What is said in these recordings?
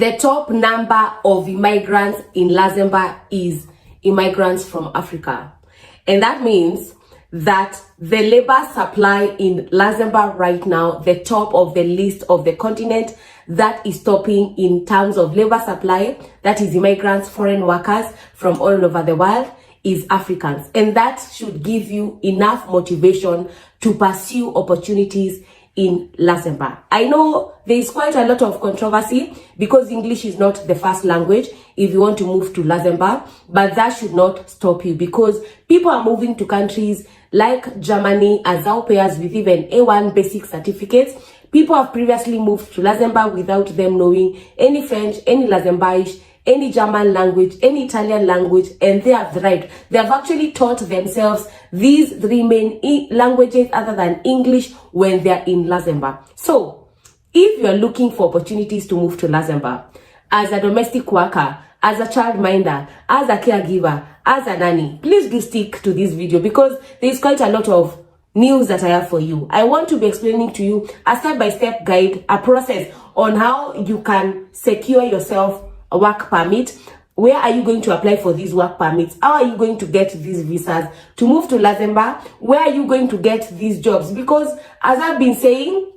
the top number of immigrants in Luxembourg is immigrants from Africa. And that means that the labor supply in Luxembourg right now, the top of the list of the continent that is topping in terms of labor supply, that is immigrants, foreign workers from all over the world, is Africans. And that should give you enough motivation to pursue opportunities in Luxembourg. I know there is quite a lot of controversy because English is not the first language if you want to move to Luxembourg, but that should not stop you because people are moving to countries like Germany as au pairs with even A1 basic certificates. People have previously moved to Luxembourg without them knowing any French, any Luxembourgish, any German language, any Italian language, and they have thrived. They have actually taught themselves these three main languages other than English when they're in Luxembourg. So, if you're looking for opportunities to move to Luxembourg, as a domestic worker, as a childminder, as a caregiver, as a nanny, please do stick to this video because there's quite a lot of news that I have for you. I want to be explaining to you a step-by-step guide, a process on how you can secure yourself a work permit. Where are you going to apply for these work permits? How are you going to get these visas to move to Luxembourg? Where are you going to get these jobs? Because as I've been saying,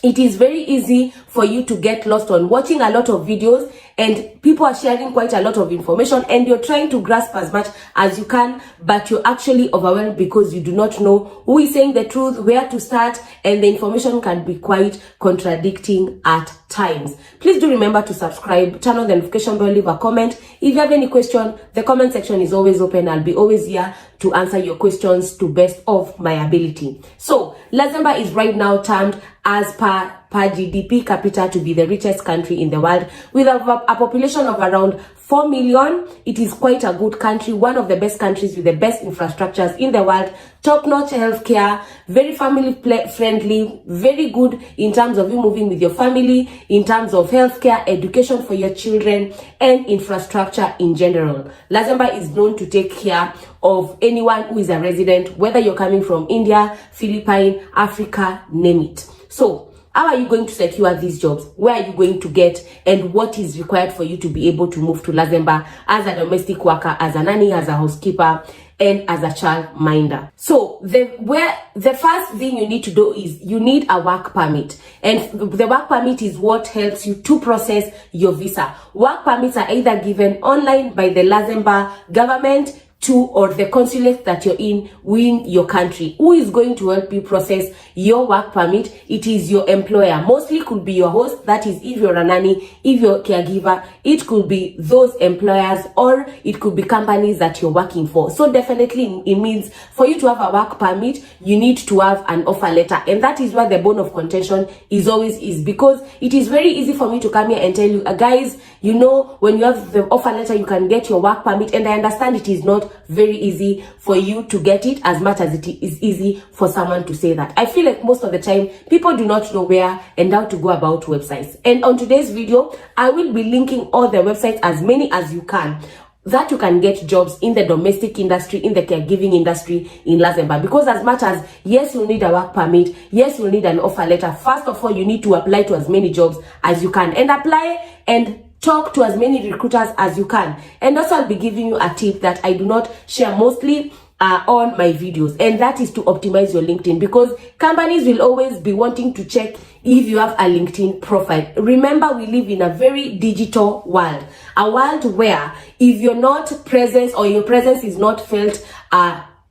it is very easy for you to get lost on watching a lot of videos and people are sharing quite a lot of information and you're trying to grasp as much as you can, but you're actually overwhelmed because you do not know who is saying the truth, where to start, and the information can be quite contradicting at times. Please do remember to subscribe, turn on the notification bell, leave a comment. If you have any question, the comment section is always open. I'll be always here to answer your questions to best of my ability. So, Luxembourg is right now termed as per GDP capita to be the richest country in the world with a population of around 4 million. It is quite a good country, one of the best countries with the best infrastructures in the world, top-notch healthcare, very family-friendly, very good in terms of you moving with your family, in terms of healthcare, education for your children, and infrastructure in general. Luxembourg is known to take care of anyone who is a resident, whether you're coming from India, Philippines, Africa, name it. So, how are you going to secure these jobs? Where are you going to get? And what is required for you to be able to move to Luxembourg as a domestic worker, as a nanny, as a housekeeper, and as a child minder? So the first thing you need to do is you need a work permit. And the work permit is what helps you to process your visa. Work permits are either given online by the Luxembourg government or the consulate that you're in your country. Who is going to help you process your work permit? It is your employer. Mostly could be your host, that is if you're a nanny, if you're a caregiver, it could be those employers, or it could be companies that you're working for. So definitely it means for you to have a work permit, you need to have an offer letter. And that is where the bone of contention is because it is very easy for me to come here and tell you, guys, you know, when you have the offer letter, you can get your work permit. And I understand it is not very easy for you to get it as much as it is easy for someone to say that. I feel like most of the time people do not know where and how to go about websites. And on today's video, I will be linking all the websites, as many as you can, that you can get jobs in the domestic industry, in the caregiving industry in Luxembourg. Because as much as, yes, you'll need a work permit, yes, you'll need an offer letter, first of all, you need to apply to as many jobs as you can and apply and talk to as many recruiters as you can. And also I'll be giving you a tip that I do not share mostly on my videos, and that is to optimize your LinkedIn, because companies will always be wanting to check if you have a LinkedIn profile. Remember, we live in a very digital world, a world where if you're not present or your presence is not felt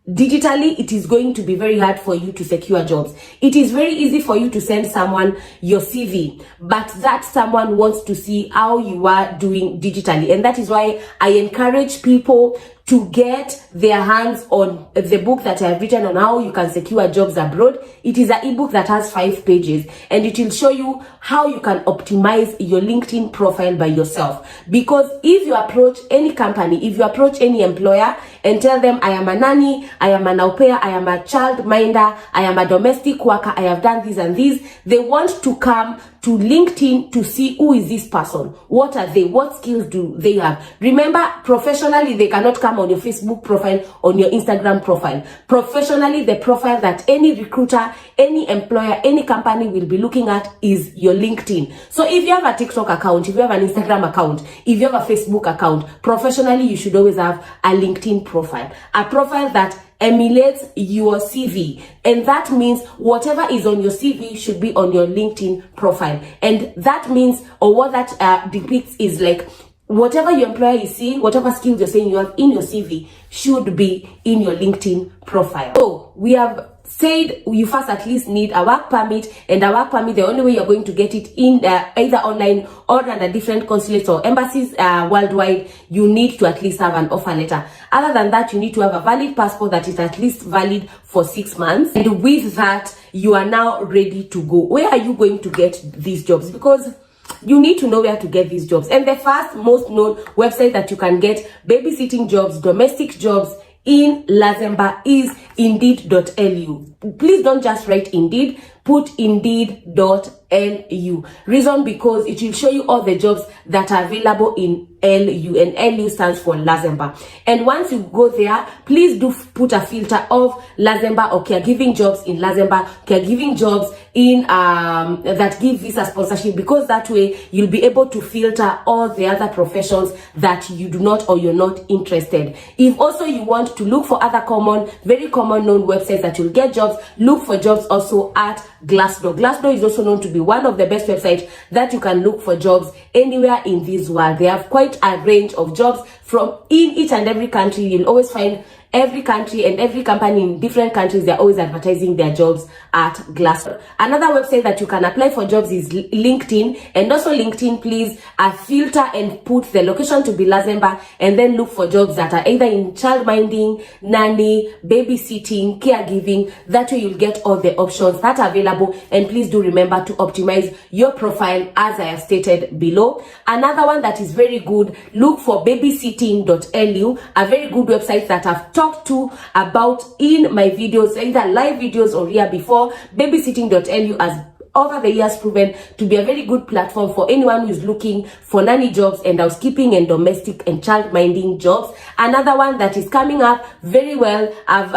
digitally, it is going to be very hard for you to secure jobs. It is very easy for you to send someone your CV, but that someone wants to see how you are doing digitally. And that is why I encourage people to get their hands on the book that I have written on how you can secure jobs abroad. It is an ebook that has 5 pages, and it will show you how you can optimize your LinkedIn profile by yourself. Because if you approach any company, if you approach any employer and tell them, I am a nanny, I am an au pair, I am a child minder, I am a domestic worker, I have done this and this, they want to come to LinkedIn to see who is this person, what are they, what skills do they have. Remember, professionally, they cannot come on your Facebook profile, on your Instagram profile. Professionally, the profile that any recruiter, any employer, any company will be looking at is your LinkedIn. So if you have a TikTok account, if you have an Instagram account, if you have a Facebook account, professionally, you should always have a LinkedIn profile, a profile that emulates your CV, and that means whatever is on your CV should be on your LinkedIn profile. And that means, or what that depicts is like, whatever your employer is seeing, whatever skills you're saying you have in your CV should be in your LinkedIn profile. So we have said you first at least need a work permit, and a work permit, the only way you're going to get it in either online or under different consulates or embassies worldwide, you need to at least have an offer letter. Other than that, you need to have a valid passport that is at least valid for 6 months. And with that, you are now ready to go. Where are you going to get these jobs? Because you need to know where to get these jobs. And the first most known website that you can get babysitting jobs, domestic jobs in Luxembourg is indeed.lu. Please don't just write Indeed, put indeed.lu. Reason because it will show you all the jobs that are available in LU, and LU stands for Luxembourg. And once you go there, please do put a filter of Luxembourg or caregiving jobs in Luxembourg, caregiving jobs in that give visa sponsorship, because that way you'll be able to filter all the other professions that you do not or you're not interested. If also you want to look for other common, very common known websites that you'll get jobs, look for jobs also at Glassdoor. Glassdoor is also known to be one of the best websites that you can look for jobs anywhere in this world. They have quite a range of jobs from in each and every country. You'll always find every country and every company in different countries, they're always advertising their jobs at Glassdoor. Another website that you can apply for jobs is LinkedIn. And also LinkedIn, please filter and put the location to be Luxembourg, and then look for jobs that are either in childminding, nanny, babysitting, caregiving. That way you'll get all the options that are available. And please do remember to optimize your profile as I have stated below. Another one that is very good, look for babysitting.lu, a very good website that I've talked to about in my videos, either live videos or here before. Babysitting.lu has over the years proven to be a very good platform for anyone who is looking for nanny jobs and housekeeping and domestic and child minding jobs. Another one that is coming up very well, I've